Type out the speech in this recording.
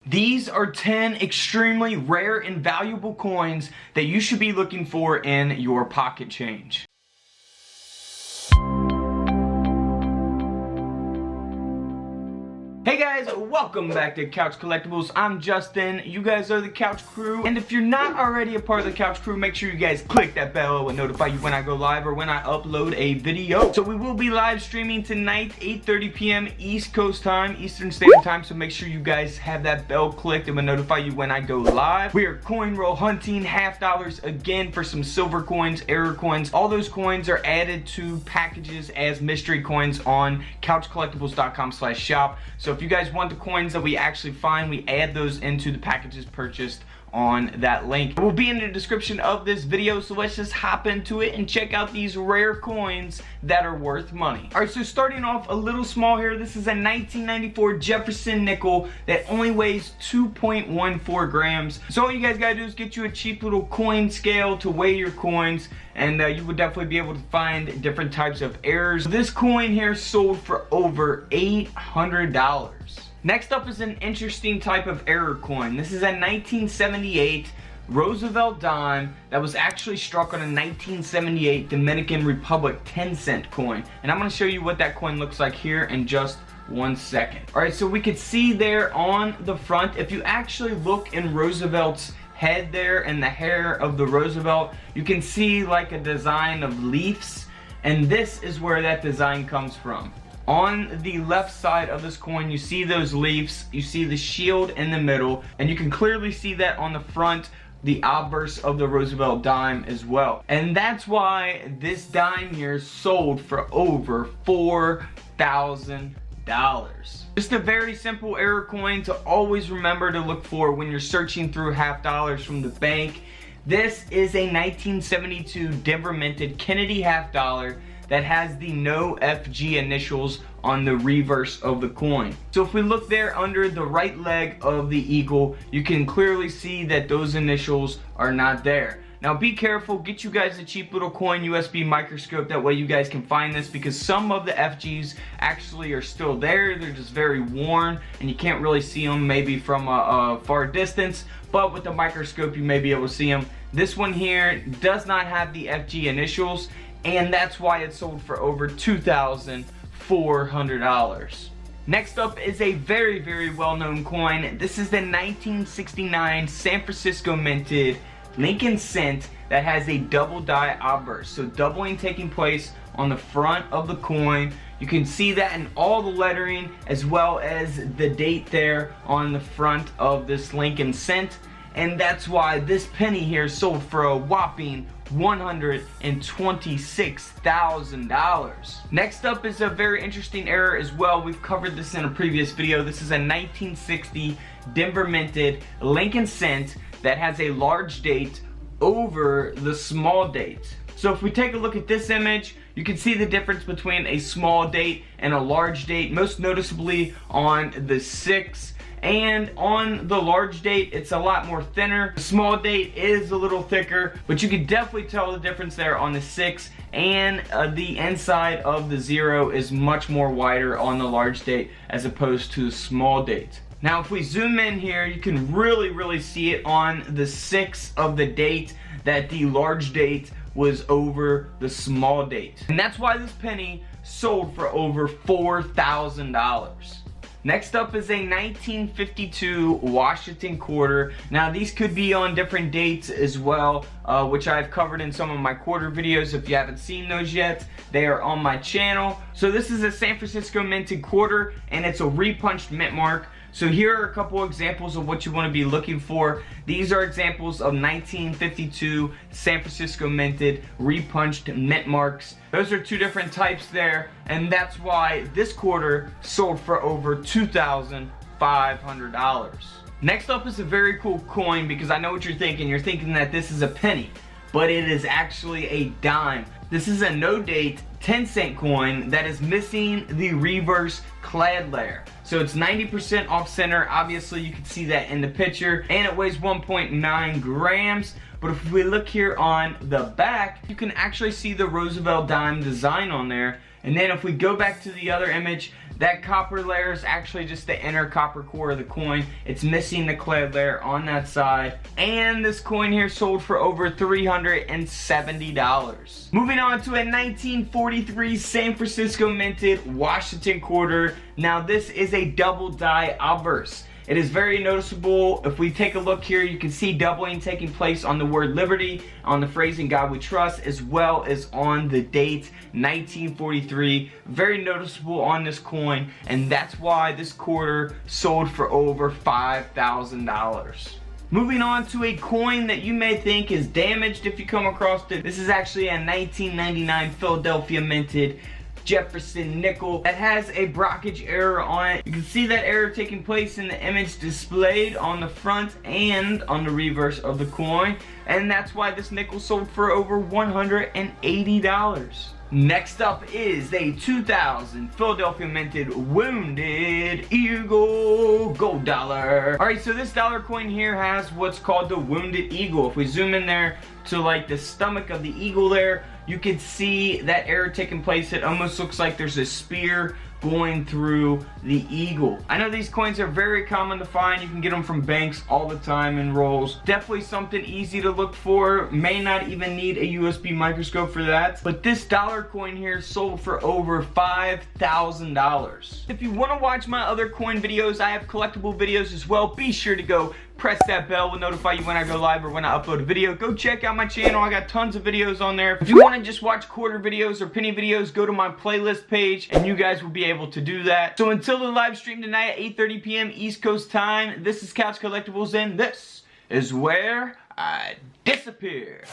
These are 10 extremely rare and valuable coins that you should be looking for in your pocket change. Hey guys, welcome back to Couch Collectibles. I'm Justin, you guys are the Couch Crew, and if you're not already a part of the Couch Crew, make sure you guys click that bell and notify you when I go live or when I upload a video. So we will be live streaming tonight, 8:30 p.m. East Coast time, Eastern Standard Time, so make sure you guys have that bell clicked and will notify you when I go live. We are coin roll hunting half dollars again for some silver coins, error coins. All those coins are added to packages as mystery coins on couchcollectibles.com/shop. So if you guys want the coins that we actually find, we add those into the packages purchased on that link. It will be in the description of this video, so let's just hop into it and check out these rare coins that are worth money. Alright, so starting off a little small here, this is a 1994 Jefferson Nickel that only weighs 2.14 grams. So all you guys gotta do is get you a cheap little coin scale to weigh your coins, and you would definitely be able to find different types of errors. This coin here sold for over $800. Next up is an interesting type of error coin. This is a 1978 Roosevelt dime that was actually struck on a 1978 Dominican Republic 10-cent coin. And I'm going to show you what that coin looks like here in just 1 second. Alright, so we could see there on the front, if you actually look in Roosevelt's head there and the hair of the Roosevelt, you can see like a design of leaves, and this is where that design comes from. On the left side of this coin, you see those leaves, you see the shield in the middle, and you can clearly see that on the front, the obverse of the Roosevelt dime as well. And that's why this dime here sold for over $4,000. Just a very simple error coin to always remember to look for when you're searching through half dollars from the bank. This is a 1972 Denver minted Kennedy half dollar that has the no FG initials on the reverse of the coin. So if we look there under the right leg of the eagle, you can clearly see that those initials are not there. Now be careful, get you guys a cheap little coin USB microscope, that way you guys can find this, because some of the FGs actually are still there. They're just very worn and you can't really see them maybe from a far distance, but with the microscope you may be able to see them. This one here does not have the FG initials, and that's why it sold for over $2,400. Next up is a very, very well-known coin. This is the 1969 San Francisco minted Lincoln cent that has a double die obverse, so doubling taking place on the front of the coin. You can see that in all the lettering as well as the date there on the front of this Lincoln cent, and that's why this penny here sold for a whopping $126,000. Next up is a very interesting error as well. We've covered this in a previous video. This is a 1960 Denver minted Lincoln cent that has a large date over the small date. So if we take a look at this image, you can see the difference between a small date and a large date, most noticeably on the 6. And on the large date, it's a lot more thinner. The small date is a little thicker, but you can definitely tell the difference there on the 6, and the inside of the 0 is much more wider on the large date as opposed to the small date. Now if we zoom in here, you can really see it on the 6 of the date that the large date was over the small date. And that's why this penny sold for over $4,000. Next up is a 1952 Washington quarter. Now these could be on different dates as well, which I've covered in some of my quarter videos. If you haven't seen those yet, they are on my channel. So this is a San Francisco minted quarter, and it's a repunched mint mark. So here are a couple examples of what you want to be looking for. These are examples of 1952 San Francisco minted repunched mint marks. Those are two different types there, and that's why this quarter sold for over $2,500. Next up is a very cool coin, because I know what you're thinking. You're thinking that this is a penny, but it is actually a dime. This is a no date 10-cent coin that is missing the reverse clad layer. So it's 90% off center. Obviously you can see that in the picture, and it weighs 1.9 grams. But if we look here on the back, you can actually see the Roosevelt dime design on there. And then if we go back to the other image, That copper layer is actually just the inner copper core of the coin. It's missing the clay layer on that side. And this coin here sold for over $370. Moving on to a 1943 San Francisco minted Washington quarter. Now this is a double die obverse. It is very noticeable. If we take a look here, you can see doubling taking place on the word liberty, on the phrase "In God We Trust," as well as on the date 1943. Very noticeable on this coin, and that's why this quarter sold for over $5,000. Moving on to a coin that you may think is damaged if you come across it. This is actually a 1999 Philadelphia minted Jefferson Nickel that has a blockage error on it. You can see that error taking place in the image displayed on the front and on the reverse of the coin, and that's why this nickel sold for over $180. Next up is a 2000 Philadelphia minted Wounded Eagle gold dollar. Alright, so this dollar coin here has what's called the Wounded Eagle. If we zoom in there to like the stomach of the eagle there, you can see that error taking place. It almost looks like there's a spear going through the eagle. I know these coins are very common to find. You can get them from banks all the time in rolls. Definitely something easy to look for. May not even need a USB microscope for that. But this dollar coin here sold for over $5,000. If you want to watch my other coin videos, I have collectible videos as well. Be sure to go press that bell. Will notify you when I go live or when I upload a video. Go check out my channel. I got tons of videos on there. If you want to just watch quarter videos or penny videos, go to my playlist page and you guys will be able to do that. So until the live stream tonight at 8:30 p.m. East Coast time, this is Couch Collectibles and this is where I disappear.